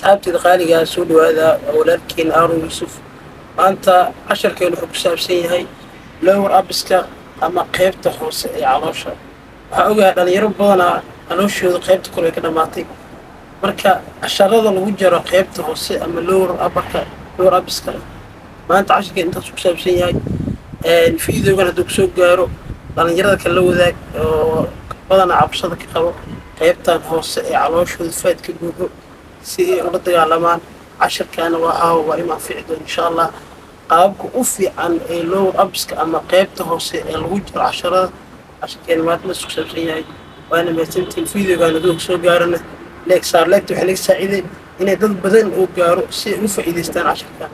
أصحابتي الغالية سولو هذا ولكن أرو يوسف maanta casharkeenu wuxuu ku saabsan yahay lower abiska ama qaybta hoose ee caloosha. Waxaa ogahay dhalinyaro badanaa calooshooda qaybta kore ka dhamaatay, marka casharada lagu jaro qaybta hoose ama lower abiska maanta casharkeen intaas ku saabsan yahay. Fiidiyowgan hadduu kusoo gaaro dhalinyarada kale la wadaag oo badanaa cabashada ka qabo qaybtan hoose ee calooshooda faadka buuxo si ay ula dagaalamaan. casharkaana waa imaan fici doon insha allah. qaababka u fiican ee lower abiska ama qaybta hoose ee lagu jiro casharkeen maanta la isku saabsan yahay. waana mahadsantiin. fiidiyowgan hadduu kusoo gaarana leegsaar leegta waxay naga saacideen inay dad badan oo gaaro si ay u faa'iidaystaan casharkan.